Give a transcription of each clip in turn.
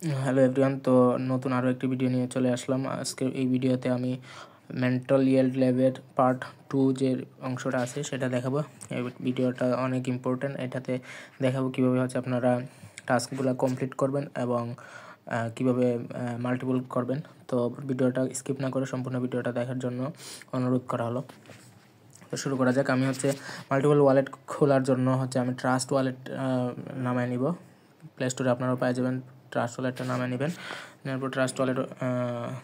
Hello everyone, তো নতুন আরও একটি ভিডিও নিয়ে চলে আসলাম। আজকে এই ভিডিওতে আমি মেন্টাল ইয়েল্ড ল্যাবের পার্ট 2 যে অংশটা আছে সেটা দেখাবো। এই ভিডিওটা অনেক ইম্পর্ট্যান্ট। এটাতে দেখাবো কীভাবে হচ্ছে আপনারা টাস্কগুলো কমপ্লিট করবেন এবং কীভাবে মাল্টিপল করবেন। তো ভিডিওটা স্কিপ না করে সম্পূর্ণ ভিডিওটা দেখার জন্য অনুরোধ করা হলো। তো শুরু করা যাক। আমি হচ্ছে মাল্টিপল ওয়ালেট খোলার জন্য হচ্ছে আমি ট্রাস্ট ওয়ালেট নামায় নিব। প্লে স্টোরে আপনারা পেয়ে যাবেন, ট্রাস্ট ওয়ালেটটা নামে নেবেন। নেওয়ার পর ট্রাস্ট ওয়ালেট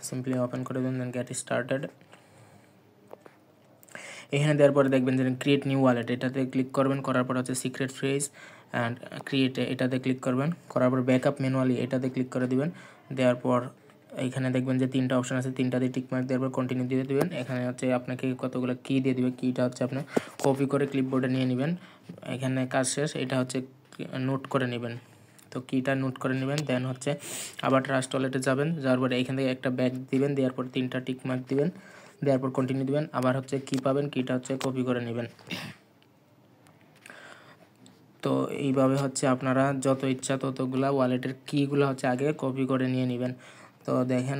সিম্পলি ওপেন করে দেবেন, দেন গেট স্টার্টেড। এখানে দেওয়ার পরে দেখবেন যে ক্রিয়েট নিউ ওয়ালেট, এটাতে ক্লিক করবেন। করার পর হচ্ছে সিক্রেট ফ্রেজ অ্যান্ড ক্রিয়েট, এটাতে ক্লিক করবেন। করার পর ব্যাকআপ ম্যানুয়ালি এটাতে ক্লিক করে দিবেন। দেওয়ার পর এইখানে দেখবেন যে 3টা অপশন আছে, 3টাতে টিকমার্ক দেওয়ার পর কন্টিনিউ দিয়ে দেবেন। এখানে হচ্ছে আপনাকে কতগুলো কি দিয়ে দেবে, কিটা হচ্ছে আপনি কপি করে ক্লিপবোর্ডে নিয়ে নেবেন। এখানে কাজ শেষ। এটা হচ্ছে নোট করে নেবেন। তো কিটা নোট করে নেবেন। দেন হচ্ছে আবার ট্রাস্ট ওয়ালেটে যাবেন, যাওয়ার পরে এখান থেকে একটা ব্যাক দিবেন, দেওয়ার পর 3টা টিকমার্ক দিবেন, দেওয়ার পর কন্টিনিউ দিবেন। আবার হচ্ছে কি পাবেন, কিটা হচ্ছে কপি করে নেবেন। তো এইভাবে হচ্ছে আপনারা যত ইচ্ছা ততগুলা ওয়ালেটের কিগুলো হচ্ছে আগে কপি করে নিয়ে নেবেন। তো দেখেন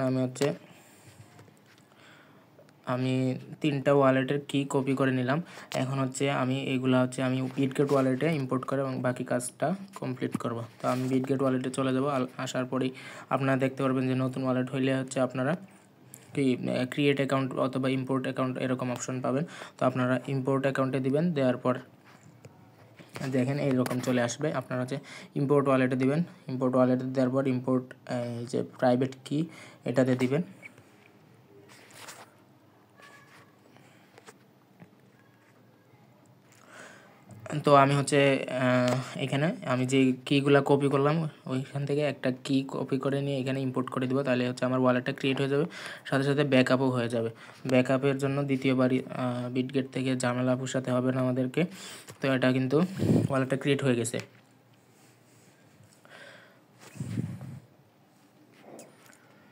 আমি 3টা ওয়ালেটের কি কপি করে নিলাম। এখন হচ্ছে আমি এইগুলা হচ্ছে আমি বিটগেট ওয়ালেটে ইম্পোর্ট করে এবং বাকি কাজটা কমপ্লিট করব। তো আমি বিটগেট ওয়ালেটে চলে যাব। আসার পরেই আপনারা দেখতে পারবেন যে নতুন ওয়ালেট হইলে হচ্ছে আপনারা ক্রিয়েট অ্যাকাউন্ট অথবা ইম্পোর্ট অ্যাকাউন্ট এরকম অপশন পাবেন। তো আপনারা ইম্পোর্ট অ্যাকাউন্টে দিবেন। দেওয়ার পর দেখেন এইরকম চলে আসবে। আপনারা হচ্ছে ইম্পোর্ট ওয়ালেটে দিবেন। ইম্পোর্ট ওয়ালেটে দেওয়ার পর ইম্পোর্ট যে প্রাইভেট কি এটাতে দিবেন। তো আমি হচ্ছে এখানে আমি যে কিগুলা কপি করলাম ওইখান থেকে একটা কি কপি করে নিয়ে এখানে ইম্পোর্ট করে দিব। তাহলে হচ্ছে আমার ওয়ালেটটা ক্রিয়েট হয়ে যাবে, সাথে সাথে ব্যাকআপও হয়ে যাবে। ব্যাকআপের জন্য দ্বিতীয়বার বিটগেট থেকে ঝামেলা পোষাতে হবে না আমাদেরকে। তো এটা কিন্তু ওয়ালেটটা ক্রিয়েট হয়ে গেছে।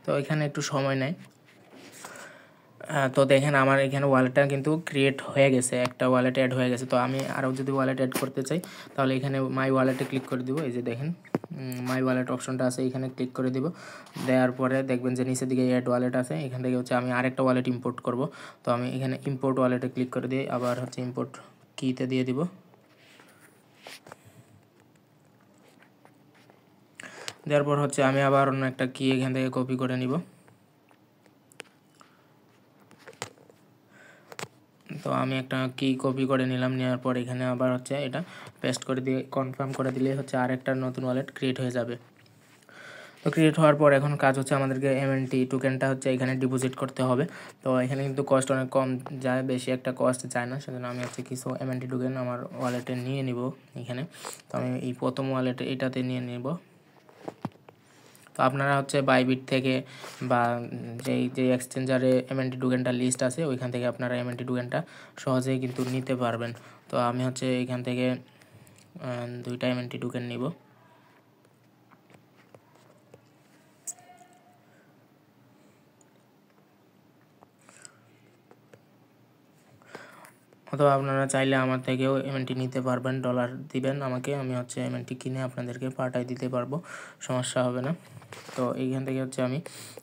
তো এখানে একটু সময় নেয়। তো দেখেন আমার এখানে ওয়ালেটটা কিন্তু ক্রিয়েট হয়ে গেছে, একটা ওয়ালেট অ্যাড হয়ে গেছে। তো আমি আরও যদি ওয়ালেট অ্যাড করতে চাই তাহলে এখানে মাই ওয়ালেটে ক্লিক করে দিব। এই যে দেখেন মাই ওয়ালেট অপশনটা আছে, এখানে ক্লিক করে দিব। দেওয়ার পরে দেখবেন যে নিচের দিকে অ্যাড ওয়ালেট আছে, এখান থেকে হচ্ছে আমি আরেকটা ওয়ালেট ইম্পোর্ট করব। তো আমি এখানে ইম্পোর্ট ওয়ালেটে ক্লিক করে দিয়ে আবার হচ্ছে ইম্পোর্ট কিতে দিয়ে দিব। দেওয়ার পর হচ্ছে আমি আবার অন্য একটা কি এখান থেকে কপি করে নিব। তো আমি একটা কি কপি করে নিলাম। নেওয়ার পর এখানে আবার হচ্ছে এটা পেস্ট করে দিয়ে কনফার্ম করে দিলে হচ্ছে আরেকটা নতুন ওয়ালেট ক্রিয়েট হয়ে যাবে। তো ক্রিয়েট হওয়ার পর এখন কাজ হচ্ছে আমাদেরকে এমএনটি টোকেনটা হচ্ছে এখানে ডিপোজিট করতে হবে। তো এখানে কিন্তু কস্ট অনেক কম যায়, বেশি একটা কস্ট যায় না। সেজন্য আমি হচ্ছে কিছু এমএনটি টোকেন আমার ওয়ালেটে নিয়ে নিব এখানে। তো আমি এই প্রথম ওয়ালেটে এটাতে নিয়ে নিব। তো আপনারা হচ্ছে বাইবিট থেকে বা যে এক্সচেঞ্জারে এমএনটি টোকেনটা লিস্ট আছে ওইখান থেকে আপনারা এমএনটি টোকেনটা সহজেই কিন্তু নিতে পারবেন। তো আমি হচ্ছে এখান থেকে 2টা এমএনটি টোকেন নিব। অথবা আপনারা চাইলে আমার থেকেও এমএনটি নিতে পারবেন, ডলার দিবেন আমাকে, আমি হচ্ছে এমএনটি কিনে আপনাদেরকে পাঠাই দিতে পারবো, সমস্যা হবে না। তো এইখান থেকে হচ্ছে আমি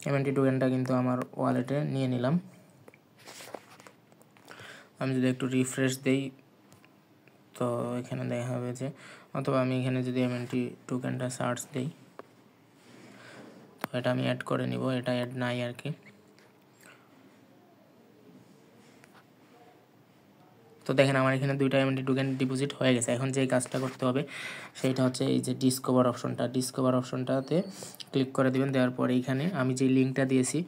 এমএনটি টোকেনটা কিন্তু আমার ওয়ালেটে নিয়ে নিলাম। আমি যদি একটু রিফ্রেশ দেই তো এখানে দেখা হবে যে, অথবা আমি এখানে যদি এমএনটি টোকেনটা সার্চ দিই তো এটা আমি অ্যাড করে নিব, এটা অ্যাড নাই আর কি। তো দেখেন আমার এখানে 2টা এমএনটি টোকেন ডিপোজিট হয়ে গেছে। এখন যেই কাজটা করতে হবে সেইটা হচ্ছে এই যে ডিসকভার অপশনটাতে ক্লিক করে দিবেন। দেওয়ার পরে এইখানে আমি যে লিঙ্কটা দিয়েছি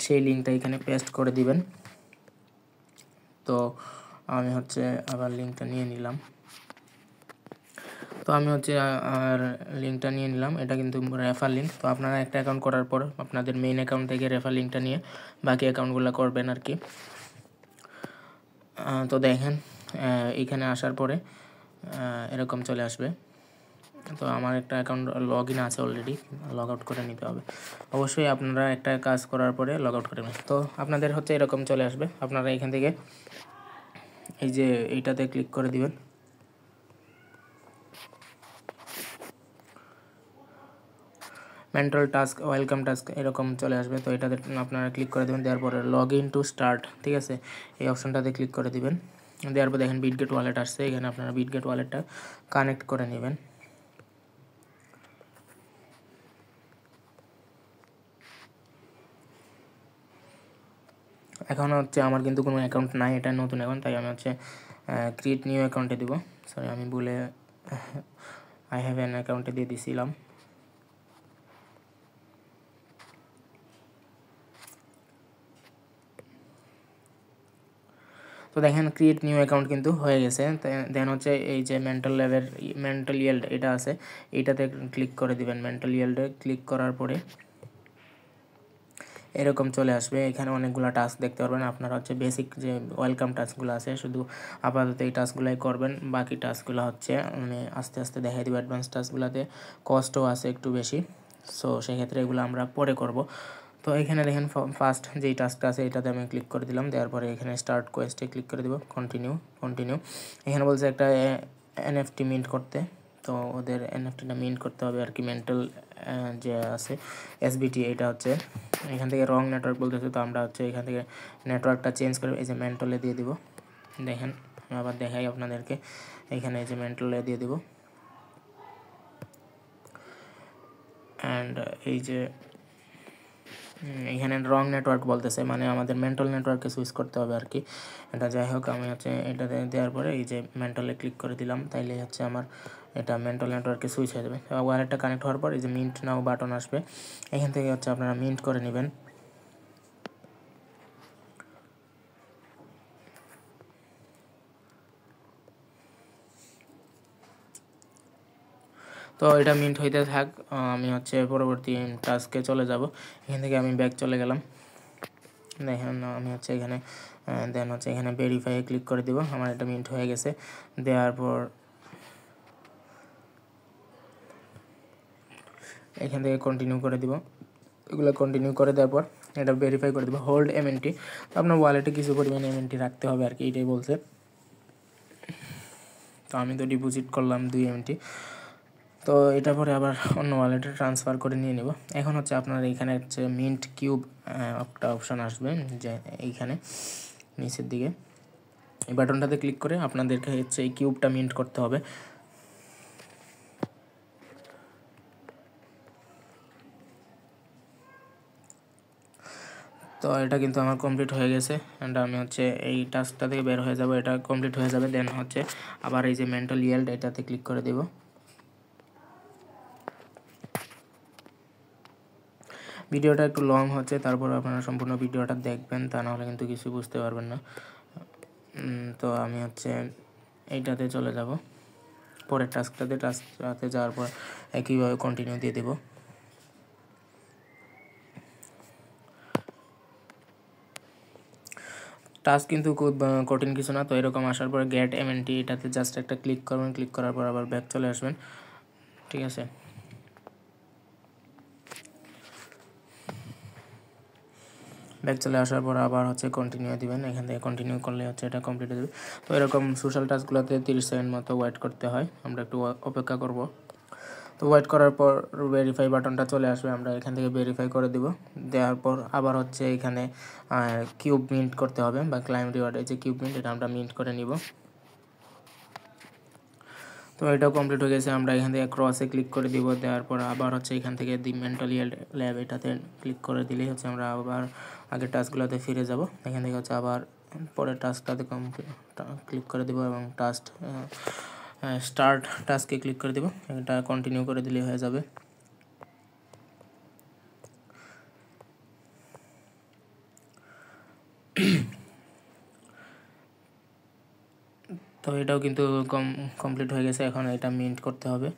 সেই লিঙ্কটা এখানে পেস্ট করে দিবেন। তো আমি হচ্ছে আবার লিঙ্কটা নিয়ে নিলাম। তো আমি হচ্ছে আর লিঙ্কটা নিয়ে নিলাম, এটা কিন্তু রেফার লিঙ্ক। তো আপনারা একটা অ্যাকাউন্ট করার পর আপনাদের মেইন অ্যাকাউন্ট থেকে রেফার লিঙ্কটা নিয়ে বাকি অ্যাকাউন্টগুলো করবেন আর কি। তো দেখেন এইখানে আসার পরে এরকম চলে আসবে। তো আমার একটা অ্যাকাউন্ট লগ ইন আছে অলরেডি, লগ আউট করে নিতে হবে। অবশ্যই আপনারা একটা কাজ করার পরে লগ আউট করবেন। তো আপনাদের হচ্ছে এরকম চলে আসবে। আপনারা এখান থেকে এই যে এইটাতে ক্লিক করে দিবেন। মেন্টাল টাস্ক ওয়েলকাম টাস্ক এরকম চলে আসবে। তো এটাতে আপনারা ক্লিক করে দেবেন, দেওয়ার পরে লগ ইন টু স্টার্ট, ঠিক আছে, এই অপশনটাতে ক্লিক করে দিবেন। দেওয়ার পর দেখেন বিটগেট ওয়ালেট আসছে, এখানে আপনারা বিটগেট ওয়ালেটটা কানেক্ট করে নেবেন। এখন হচ্ছে আমার কিন্তু কোনো অ্যাকাউন্ট নাই, এটা নতুন অ্যাকাউন্ট, তাই আমি হচ্ছে ক্রিয়েট নিউ অ্যাকাউন্টে দিব। সরি, আমি বলে আই হ্যাভ অ্যান অ্যাকাউন্টে দিয়ে দিছিলাম। তো দেখেন ক্রিয়েট নিউ অ্যাকাউন্ট কিন্তু হয়ে গেছে। দেন হচ্ছে এই যে মেন্টাল ইয়েল্ড এটা আছে, এইটাতে ক্লিক করে দিবেন। মেন্টাল ইয়েল্ডে ক্লিক করার পরে এরকম চলে আসবে। এখানে অনেকগুলো টাস্ক দেখতে পারবেন। আপনারা হচ্ছে বেসিক যে ওয়েলকাম টাস্কগুলো আছে শুধু আপাতত এই টাস্কগুলোই করবেন, বাকি টাস্কগুলো হচ্ছে মানে আস্তে আস্তে দেখাই দেবো। অ্যাডভান্স টাস্কগুলোতে কস্টও আছে একটু বেশি, সো সেক্ষেত্রে এগুলো আমরা পরে করব। তো এখানে দেখেন ফার্স্ট যেই টাস্কটা আছে এটাতে আমি ক্লিক করে দিলাম, দেওয়ার পরে এখানে স্টার্ট কোয়েস্টে ক্লিক করে দিব, কন্টিনিউ। এখানে বলছে একটা এনএফটি মিন্ট করতে, তো ওদের এনএফটিটা মিন্ট করতে হবে আর কি। মেন্টাল যে আছে এসবিটি, এটা হচ্ছে এখান থেকে রং নেটওয়ার্ক বলতেছে, তো আমরা হচ্ছে এখান থেকে নেটওয়ার্কটা চেঞ্জ করে এই যে মেন্টলে দিয়ে দিব। দেখেন আমি আবার দেখাই আপনাদেরকে, এখানে এই যে মেন্টলে দিয়ে দিব। অ্যান্ড এই যে এখানে রং নেটওয়ার্ক বলতেছে, মানে আমাদের মেন্টাল নেটওয়ার্কে সুইচ করতে হবে আর কি। এটা যাই হোক, আমি হচ্ছে এটাতে দেওয়ার পরে এই যে মেন্টালে ক্লিক করে দিলাম, তাইলে হচ্ছে আমার এটা মেন্টাল নেটওয়ার্কে সুইচ হয়ে যাবে। ওয়ালেটটা কানেক্ট হওয়ার পর এই যে মিন্ট নাও বাটন আসবে, এখান থেকে হচ্ছে আপনারা মিন্ট করে নেবেন। তো এটা মিন্ট হইতে থাক, আমি হচ্ছে পরবর্তী টাস্কে চলে যাব। এখান থেকে আমি ব্যাক চলে গেলাম। দেখেন আমি হচ্ছে এখানে দেন হচ্ছে এখানে ভেরিফাইয়ে ক্লিক করে দিব। আমার এটা মিন্ট হয়ে গেছে। দেওয়ার পর এখান থেকে কন্টিনিউ করে দিব। এগুলো কন্টিনিউ করে দেওয়ার পর এটা ভেরিফাই করে দেবো, হোল্ড এমএনটি। তো আপনার ওয়ালেটে কিছু পরিমাণে এমএনটি রাখতে হবে আর কি, এটাই বলছে। তো আমি তো ডিপোজিট করলাম 2 এমএনটি। তো এটা পরে আবার অন্য ওয়ালেটে ট্রান্সফার করে নিয়ে নেব। এখন হচ্ছে আপনার এইখানে হচ্ছে মিন্ট কিউব একটা অপশান আসবে, যে এইখানে নিচের দিকে এই বাটনটাতে ক্লিক করে আপনাদেরকে হচ্ছে এই কিউবটা মিন্ট করতে হবে। তো এটা কিন্তু আমার কমপ্লিট হয়ে গেছে। অ্যান্ড আমি হচ্ছে এই টাস্কটা থেকে বের হয়ে যাব, এটা কমপ্লিট হয়ে যাবে। দেন হচ্ছে আবার এই যে মেন্টাল ইয়েল্ড এটাতে ক্লিক করে দেব। ভিডিওটা একটু লং হচ্ছে, তারপর আপনারা সম্পূর্ণ ভিডিওটা দেখবেন, তা নাহলে কিন্তু কিছু বুঝতে পারবেন না। তো আমি হচ্ছে এইটাতে চলে যাব, পরের টাস্কটাতে যাওয়ার পর একইভাবে কন্টিনিউ দিয়ে দেব। টাস্ক কিন্তু খুব কঠিন কিছু না। তো এরকম আসার পরে গেট এমএনটি এটাতে জাস্ট একটা ক্লিক করবেন, ক্লিক করার পর আবার ব্যাক চলে আসবেন, ঠিক আছে। ব্যাক চলে আসার পর আবার হচ্ছে কন্টিনিউ দিবেন, এখান থেকে কন্টিনিউ করলে হচ্ছে এটা কমপ্লিট হয়ে যাবে। তো এরকম সোশ্যাল টাস্কগুলোতে 30 সেকেন্ড মতো ওয়েট করতে হয়, আমরা একটু অপেক্ষা করব। তো ওয়েট করার পর ভেরিফাই বাটনটা চলে আসবে, আমরা এখান থেকে ভেরিফাই করে দিব। দেওয়ার পর আবার হচ্ছে এখানে কিউব মিন্ট করতে হবে, বা ক্লাইম রিওয়ার্ড এই যে কিউব মিন্ট, এটা আমরা মিন্ট করে নিব। তো এটাও কমপ্লিট হয়ে গেছে। আমরা এখান থেকে ক্রসে ক্লিক করে দিব, দেওয়ার পর আবার হচ্ছে এখান থেকে দি মেন্টাল ল্যাব এটাতে ক্লিক করে দিলেই হচ্ছে আমরা আবার আগের টাস্কগুলোতে ফিরে যাব। এখান থেকে হচ্ছে আবার পরের টাস্কটাতে ক্লিক করে দেবো এবং স্টার্ট টাস্কে ক্লিক করে দেবো, এটা কন্টিনিউ করে দিলেই হয়ে যাবে। তো এটাও কিন্তু কমপ্লিট হয়ে গেছে, এখন এটা মিন্ট করতে হবে।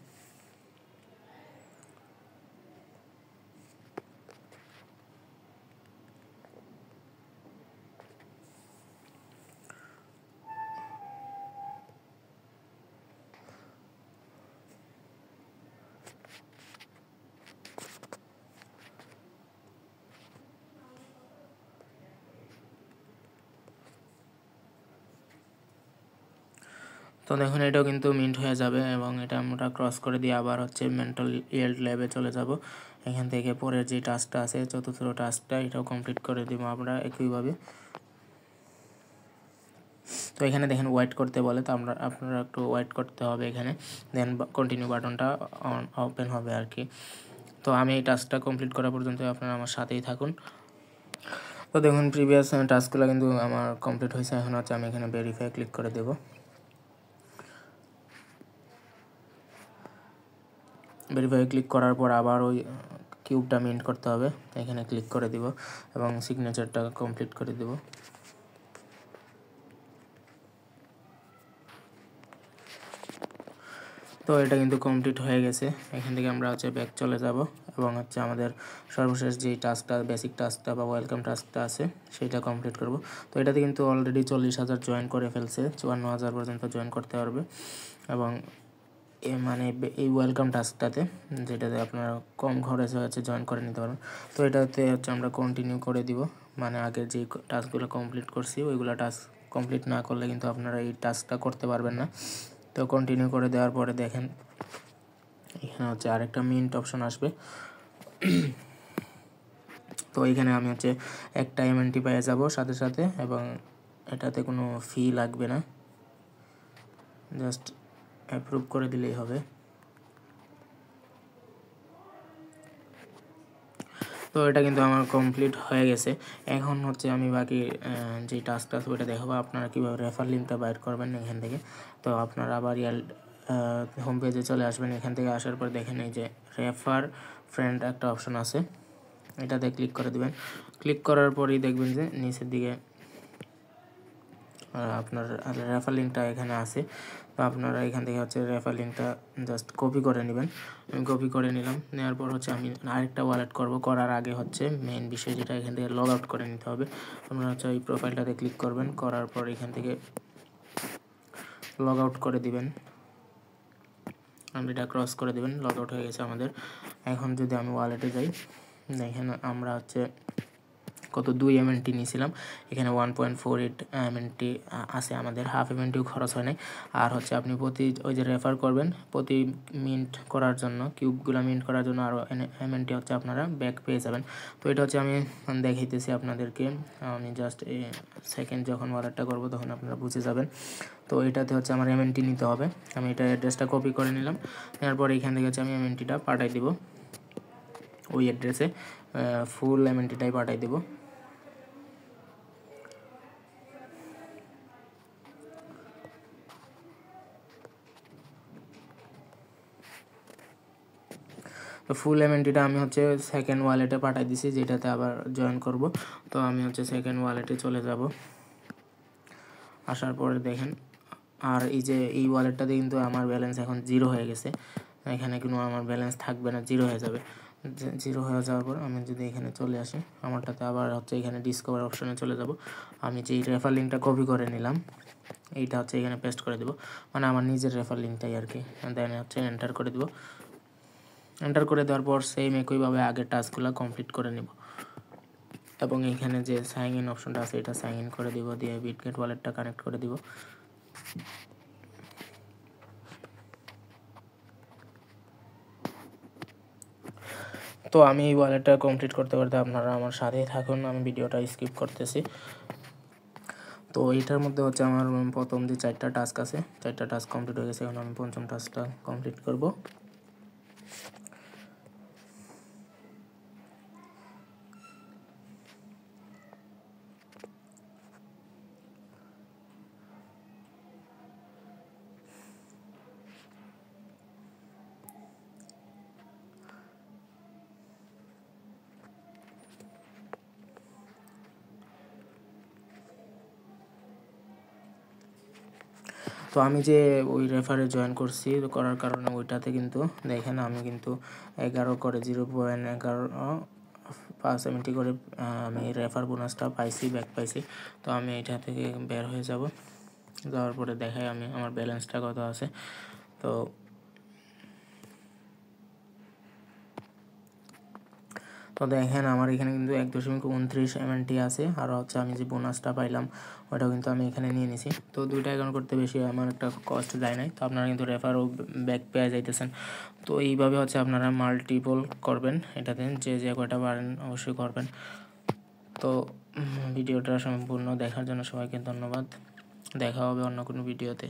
তো দেখুন এটাও কিন্তু মিন্ট হয়ে যাবে, এবং এটা আমরা ক্রস করে দিয়ে আবার হচ্ছে মেন্টাল ইয়েল্ড ল্যাবে চলে যাব। এখান থেকে পরের যে টাস্কটা আছে চতুর্থ টাস্কটা এটাও কমপ্লিট করে দিব আমরা একইভাবে। তো এখানে দেখেন ওয়েট করতে বলে, তো আপনারা একটু ওয়েট করতে হবে এখানে, দেন কন্টিনিউ বাটনটা ওপেন হবে আর কি। তো আমি এই টাস্কটা কমপ্লিট করা পর্যন্ত আপনারা আমার সাথেই থাকুন। তো দেখুন প্রিভিয়াস টাস্কগুলো কিন্তু আমার কমপ্লিট হয়েছে। এখন হচ্ছে আমি এখানে ভেরিফাই ক্লিক করে দেব। ভেরিফাই ক্লিক করার পর আবার ওই কিউবটা মিন্ট করতে হবে, এখানে ক্লিক করে দিব এবং সিগনেচারটা কমপ্লিট করে দেব। তো এটা কিন্তু কমপ্লিট হয়ে গেছে। এখান থেকে আমরা হচ্ছে ব্যাক চলে যাব এবং হচ্ছে আমাদের সর্বশেষ যেই টাস্কটা বেসিক টাস্কটা বা ওয়েলকাম টাস্কটা আছে সেটা কমপ্লিট করব। তো এটাতে কিন্তু অলরেডি 40,000 জয়েন করে ফেলছে, 54,000 পর্যন্ত জয়েন করতে পারবে। এবং মানে এই ওয়েলকাম টাস্কটাতে যেটাতে আপনারা কম খরচে হচ্ছে জয়েন করে নিতে পারবেন। তো এটাতে হচ্ছে আমরা কন্টিনিউ করে দিব, মানে আগে যে টাস্কগুলো কমপ্লিট করছি ওইগুলো টাস্ক কমপ্লিট না করলে কিন্তু আপনারা এই টাস্কটা করতে পারবেন না। তো কন্টিনিউ করে দেওয়ার পরে দেখেন এখানে হচ্ছে আরেকটা মিন্ট অপশন আসবে। তো এখানে আমি হচ্ছে একটা এমএনটি পেয়ে যাব সাথে সাথে, এবং এটাতে কোনো ফি লাগবে না, জাস্ট অ্যাপ্রুভ করে দিলেই হবে। তো এটা কিন্তু আমার কমপ্লিট হয়ে গেছে। এখন হচ্ছে আমি বাকি যে টাস্কটা আছে ওইটা দেখাবো আপনারা কীভাবে রেফার লিঙ্কটা বাইর করবেন এখান থেকে। তো আপনারা আবার হোম পেজে চলে আসবেন। এখান থেকে আসার পর দেখেন এই যে রেফার ফ্রেন্ড একটা অপশন আছে, এটাতে ক্লিক করে দেবেন। ক্লিক করার পরই দেখবেন যে নিচের দিকে আপনার রেফার লিঙ্কটা এখানে আছে। তো আপনারা এখান থেকে হচ্ছে রেফার লিঙ্কটা জাস্ট কপি করে নেবেন। আমি কপি করে নিলাম, নেওয়ার পর হচ্ছে আমি আরেকটা ওয়ালেট করব। করার আগে হচ্ছে মেইন বিষয় যেটা এখান থেকে লগ আউট করে নিতে হবে। আপনারা হচ্ছে এই প্রোফাইলটাতে ক্লিক করবেন, করার পর এখান থেকে লগ আউট করে দিবেন। এটা ক্রস করে দিবেন, লগ আউট হয়ে গেছে আমাদের। এখন যদি আমি ওয়ালেটে যাই, দেখেন আমরা হচ্ছে কত 2 এমএনটি নিয়েছিলাম, এখানে 1.48 এমএনটি আছে আমাদের, হাফ এমএনটিও খরচ হয় নাই। আর হচ্ছে আপনি প্রতি ওই যে রেফার করবেন প্রতি মিন্ট করার জন্য, কিউবগুলো মিন্ট করার জন্য আরও এমএনটি হচ্ছে আপনারা ব্যাক পেয়ে যাবেন। তো এটা হচ্ছে আমি দেখাইতেছি আপনাদেরকে, আমি জাস্ট সেকেন্ড যখন ওয়ালেটটা করবো তখন আপনারা বুঝে যাবেন। তো এটাতে হচ্ছে আমার এমএনটি নিতে হবে। আমি এটা অ্যাড্রেসটা কপি করে নিলাম, নেওয়ার পরে এখান থেকে হচ্ছে আমি এমএনটিটা পাঠাই দিব ওই অ্যাড্রেসে, ফুল এমএনটিটাই পাঠাই দেবো। তো ফুল এমএনটিটা আমি হচ্ছে সেকেন্ড ওয়ালেটে পাঠিয়ে দিছি, যেটাতে আবার জয়েন করব। তো আমি হচ্ছে সেকেন্ড ওয়ালেটে চলে যাব। আসার পরে দেখেন আর এই যে এই ওয়ালেটটাতে কিন্তু আমার ব্যালেন্স এখন 0 হয়ে গেছে, এখানে কিন্তু আমার ব্যালেন্স থাকবে না, 0 হয়ে যাবে। 0 হয়ে যাওয়ার পর আমি যদি এখানে চলে আসি আমারটাতে, আবার হচ্ছে এখানে ডিসকভার অপশনে চলে যাব। আমি যে রেফার লিঙ্কটা কপি করে নিলাম এইটা হচ্ছে এখানে পেস্ট করে দেবো, মানে আমার নিজের রেফার লিঙ্কটাই আর কি। দেন হচ্ছে এন্টার করে দেবো। এন্টার করে দেওয়ার পর সেম একইভাবে আগের টাস্কগুলো কমপ্লিট করে নেব, এবং এখানে যে সাইন ইন অপশনটা আছে এটা সাইন ইন করে দিব, দিয়ে বিটগেট ওয়ালেটটা কানেক্ট করে দিব। তো আমি এই ওয়ালেটটা কমপ্লিট করতে করতে আপনারা আমার সাথেই থাকুন, আমি ভিডিওটা স্কিপ করতেছি। তো এইটার মধ্যে হচ্ছে আমার প্রথম যে 4টা টাস্ক আছে, 4টা টাস্ক কমপ্লিট হয়ে গেছে। এখন আমি পঞ্চম টাস্কটা কমপ্লিট করব। তো আমি যে ওই রেফারে জয়েন করছি, করার কারণে ওইটাতে কিন্তু দেখেন আমি কিন্তু 11 করে 0.11 করে আমি রেফার বোনাসটা পাইছি, ব্যাক পাইছি। তো আমি এটা থেকে বের হয়ে যাব, যাওয়ার পরে দেখাই আমি আমার ব্যালেন্সটা কত আছে। তো দেখেন আমার এখানে কিন্তু 1.29 MNT আছে, আর হচ্ছে আমি যে বোনাসটা পাইলাম ওটাও কিন্তু আমি এখানে নিয়ে নিছি। তো দুইটা অ্যাকাউন্ট করতে বেশি আমার একটা কস্ট যায় নাই। তো আপনারা কিন্তু রেফার ও ব্যাক পেয়ে যাইতেছেন। তো এইভাবে হচ্ছে আপনারা মাল্টিপল করবেন এটাতে, যে যে কয়টা পারেন অবশ্যই করবেন। তো ভিডিওটা সম্পূর্ণ দেখার জন্য সবাইকে ধন্যবাদ। দেখা হবে অন্য কোনো ভিডিওতে।